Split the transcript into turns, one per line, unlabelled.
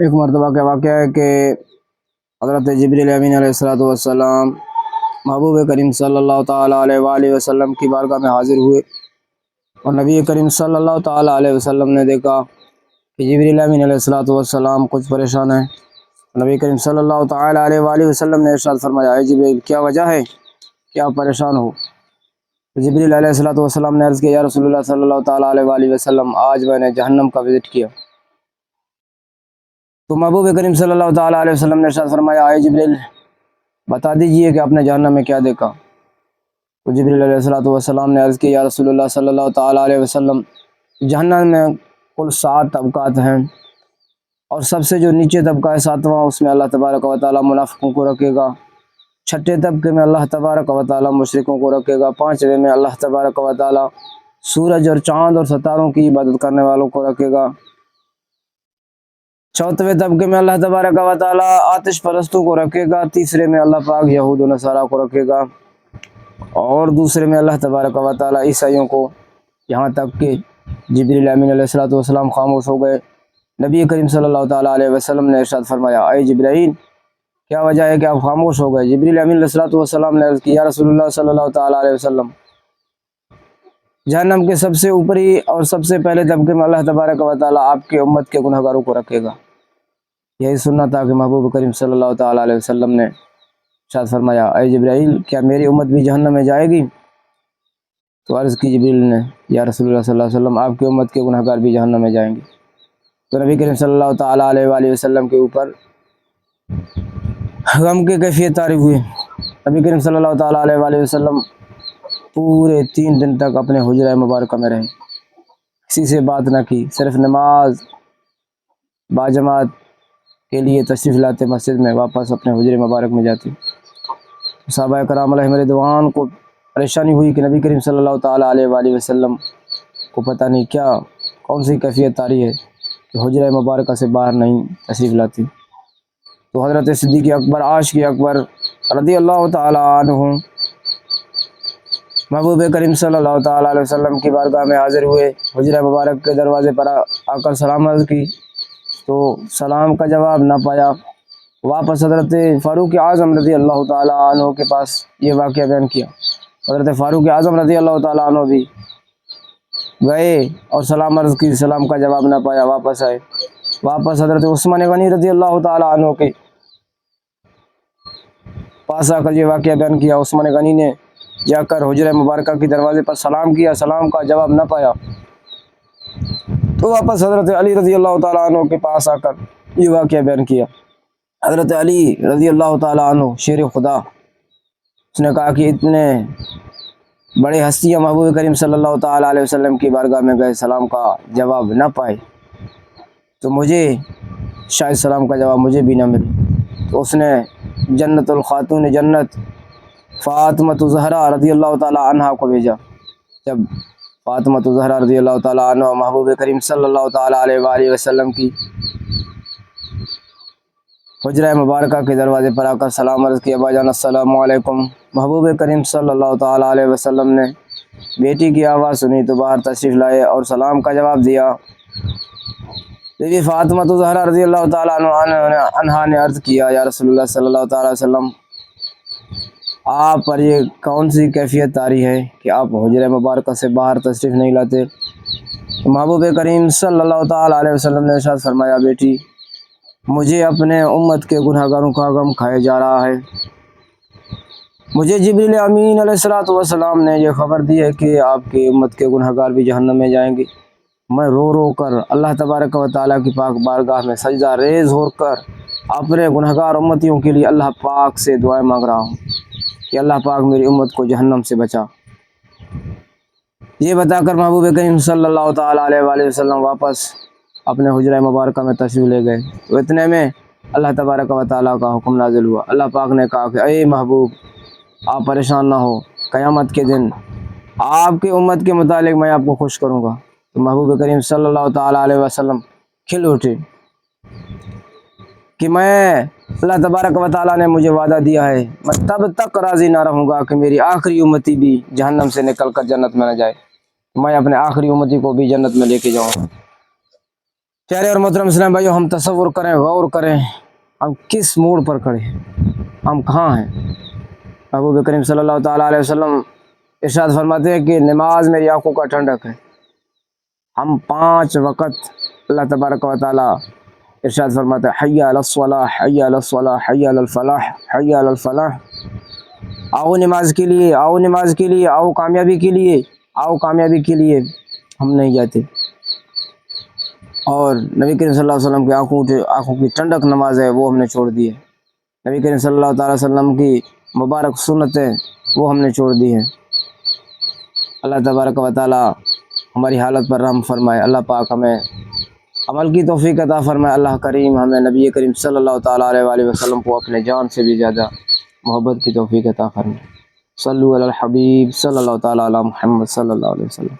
ایک مرتبہ کا واقعہ ہے کہ حضرت جبریل امین علیہ الصلوۃ والسلام محبوب کریم صلی اللہ تعالیٰ علیہ وآلہ وسلم کی بارگاہ میں حاضر ہوئے اور نبی کریم صلی اللہ تعالیٰ علیہ وسلم نے دیکھا کہ جبریل امین علیہ الصلوۃ والسلام کچھ پریشان ہیں۔ نبی کریم صلی اللہ تعالیٰ علیہ وآلہ وسلم نے ارشاد فرمایا، اے جبریل کیا وجہ ہے کہ آپ پریشان ہو؟ جبریل علیہ الصلوۃ والسلام نے عرض کیا، یا رسول اللہ صلی اللہ تعالیٰ علیہ وآلہ وسلم آج میں نے جہنم کا وزٹ کیا۔ تو محبوب کریم صلی اللہ تعالیٰ علیہ وسلم نے ارشاد فرمایا، اے جبریل بتا دیجئے کہ آپ نے جہنم میں کیا دیکھا؟ تو جبریل علیہ الصلوۃ والسلام نے عرض کیا، یا رسول اللہ صلی اللہ تعالیٰ علیہ وسلم جہنم میں کل 7 طبقات ہیں، اور سب سے جو نیچے طبقہ ہے 7واں، اس میں اللہ تبارک و تعالیٰ منافقوں کو رکھے گا۔ 6 طبقے میں اللہ تبارک و تعالیٰ مشرکوں کو رکھے گا۔ 5ویں میں اللہ تبارک و تعالیٰ سورج اور چاند اور ستاروں کی عبادت کرنے والوں کو رکھے گا۔ 4ویں طبقے میں اللہ تبارک و تعالیٰ آتش پرستوں کو رکھے گا۔ 3 میں اللہ پاک یہود و نصارہ کو رکھے گا، اور 2 میں اللہ تبارک و تعالیٰ عیسائیوں کو، یہاں تک کہ جبریل امین علیہ الصلوۃ والسلام خاموش ہو گئے۔ نبی کریم صلی اللہ تعالیٰ علیہ وسلم نے ارشاد فرمایا، اے جبرائیل کیا وجہ ہے کہ آپ خاموش ہو گئے؟ جبریل امین علیہ الصلوۃ والسلام نے عرض کیا، یا رسول اللہ صلی اللہ تعالیٰ علیہ وسلم جہنم کے سب سے اوپری اور سب سے پہلے طبقے میں اللہ تبارک و تعالیٰ آپ کے امت کے گناہ گاروں کو رکھے گا۔ یہی سننا تھا کہ محبوب کریم صلی اللہ تعالیٰ علیہ وسلم نے ارشاد فرمایا، اے جبرائیل کیا میری امت بھی جہنم میں جائے گی؟ تو عرض کی جبریل نے، یا رسول اللہ صلی اللہ علیہ وسلم آپ کی امت کے گناہ گار بھی جہنم میں جائیں گے۔ تو نبی کریم صلی اللہ تعالیٰ علیہ وآلہ وسلم کے اوپر غم کی کیفیت طاری ہوئی۔ نبی کریم صلی اللہ تعالیٰ علیہ وآلہ وسلم پورے 3 دن تک اپنے حجرہ مبارکہ میں رہے، کسی سے بات نہ کی، صرف نماز باجماعت کے لیے تشریف لاتے، مسجد میں واپس اپنے حجرہ مبارک میں جاتے۔ صحابہ کرام علیہم رضوان کو پریشانی ہوئی کہ نبی کریم صلی اللہ تعالیٰ علیہ وآلہ وسلم کو پتہ نہیں کون سی کیفیت طاری ہے کہ حجرہ مبارکہ سے باہر نہیں تشریف لاتی۔ تو حضرت صدیق اکبر عاشق اکبر رضی اللہ تعالیٰ عنہ محبوب کریم صلی اللہ تعالیٰ علیہ وسلم کی بارگاہ میں حاضر ہوئے۔ حجرہ مبارک کے دروازے پر آ کر سلام عرض کی تو سلام کا جواب نہ پایا۔ واپس حضرت فاروق اعظم رضی اللہ تعالیٰ عنہ کے پاس یہ واقعہ بیان کیا۔ حضرت فاروق اعظم رضی اللہ تعالیٰ عنہ بھی گئے اور سلام عرض کی، سلام کا جواب نہ پایا، واپس آئے۔ واپس حضرت عثمان غنی رضی اللہ تعالیٰ عنہ کے پاس آ کر یہ واقعہ بیان کیا۔ عثمان غنی نے جا کر حجرہ مبارکہ کے دروازے پر سلام کیا، سلام کا جواب نہ پایا، تو واپس حضرت علی رضی اللہ تعالیٰ عنہ کے پاس آ کر یہ واقعہ بیان کیا۔ حضرت علی رضی اللہ تعالیٰ عنہ شیر خدا، اس نے کہا کہ اتنے بڑے ہستیاں محبوب کریم صلی اللہ تعالیٰ علیہ وسلم کی بارگاہ میں گئے، سلام کا جواب نہ پائے، تو مجھے شاید سلام کا جواب مجھے بھی نہ ملے۔ تو اس نے جنت الخاتون جنت فاطمہ زہرا رضی اللہ تعالیٰ عنہ کو بھیجا۔ جب فاطمہ زہرا رضی اللہ تعالیٰ عنہ محبوب کریم صلی اللہ تعالیٰ علیہ وآلہ وسلم کی حجرہ مبارکہ کے دروازے پر آ کر سلام عرض کیا، ابا جان السلام علیکم۔ محبوب کریم صلی اللہ تعالیٰ علیہ وسلم نے بیٹی کی آواز سنی تو باہر تشریف لائے اور سلام کا جواب دیا۔ بی بی فاطمہ زہرا رضی اللہ تعالیٰ عنہا نے عرض کیا، یا رسول اللہ صلی اللہ تعالیٰ علیہ وسلم آپ پر یہ کون سی کیفیت طاری ہے کہ آپ حجرہ مبارکہ سے باہر تشریف نہیں لاتے؟ محبوب کریم صلی اللہ تعالیٰ علیہ وسلم نے ارشاد فرمایا، بیٹی مجھے اپنے امت کے گناہ گاروں کا غم کھائے جا رہا ہے۔ مجھے جبریل امین علیہ الصلوۃ والسلام نے یہ خبر دی ہے کہ آپ کی امت کے گناہ گار بھی جہنم میں جائیں گے۔ میں رو رو کر اللہ تبارک و تعالیٰ کی پاک بارگاہ میں سجدہ ریز ہو کر اپنے گناہ گار امتیوں کے لیے اللہ پاک سے دعائیں مانگ رہا ہوں کہ اللہ پاک میری امت کو جہنم سے بچا۔ یہ بتا کر محبوب کریم صلی اللہ تعالیٰ علیہ وآلہ وسلم واپس اپنے حجرہ مبارکہ میں تشریف لے گئے۔ تو اتنے میں اللہ تبارک و تعالیٰ کا حکم نازل ہوا۔ اللہ پاک نے کہا کہ اے محبوب آپ پریشان نہ ہو، قیامت کے دن آپ کی امت کے متعلق میں آپ کو خوش کروں گا۔ تو محبوب کریم صلی اللہ تعالیٰ علیہ وسلم کھل اٹھے کہ میں اللہ تبارک و تعالیٰ نے مجھے وعدہ دیا ہے، میں تب تک راضی نہ رہوں گا کہ میری آخری امتی بھی جہنم سے نکل کر جنت میں نہ جائے، میں اپنے آخری امتی کو بھی جنت میں لے کے جاؤں۔ پیارے اور محترم اسلام بھائیو، ہم تصور کریں، غور کریں، ہم کس موڑ پر کھڑے ہیں، ہم کہاں ہیں۔ محبوب کریم صلی اللہ تعالیٰ علیہ وسلم ارشاد فرماتے ہیں کہ نماز میری آنکھوں کا ٹھنڈک ہے۔ ہم 5 وقت اللہ تبارک و تعالیٰ ارشاد فرماتے ہیں حی علی الصلاح، حی علی الصلاح، حی علی الفلاح، حی علی الفلاح، آؤ نماز کے لیے، آؤ نماز کے لیے، آؤ کامیابی کے لیے، آؤ کامیابی کے لیے، ہم نہیں جاتے۔ اور نبی کریم صلی اللہ علیہ وسلم کی آنکھوں کی ٹھنڈک نماز ہے، وہ ہم نے چھوڑ دی ہے۔ نبی کریم صلی اللہ تعالیٰ وسلم کی مبارک سنتیں وہ ہم نے چھوڑ دی ہیں۔ اللہ تبارک و تعالیٰ ہماری حالت پر رحم فرمائے، اللہ پاک ہمیں عمل کی توفیق عطا فرمائے، اللہ کریم ہمیں نبی کریم صلی اللہ تعالیٰ علیہ وآلہ وسلم کو اپنے جان سے بھی زیادہ محبت کی توفیق عطا فرمائے۔ صلو علی الحبیب صلی اللہ تعالیٰ علی محمد صلی اللہ علیہ وسلم۔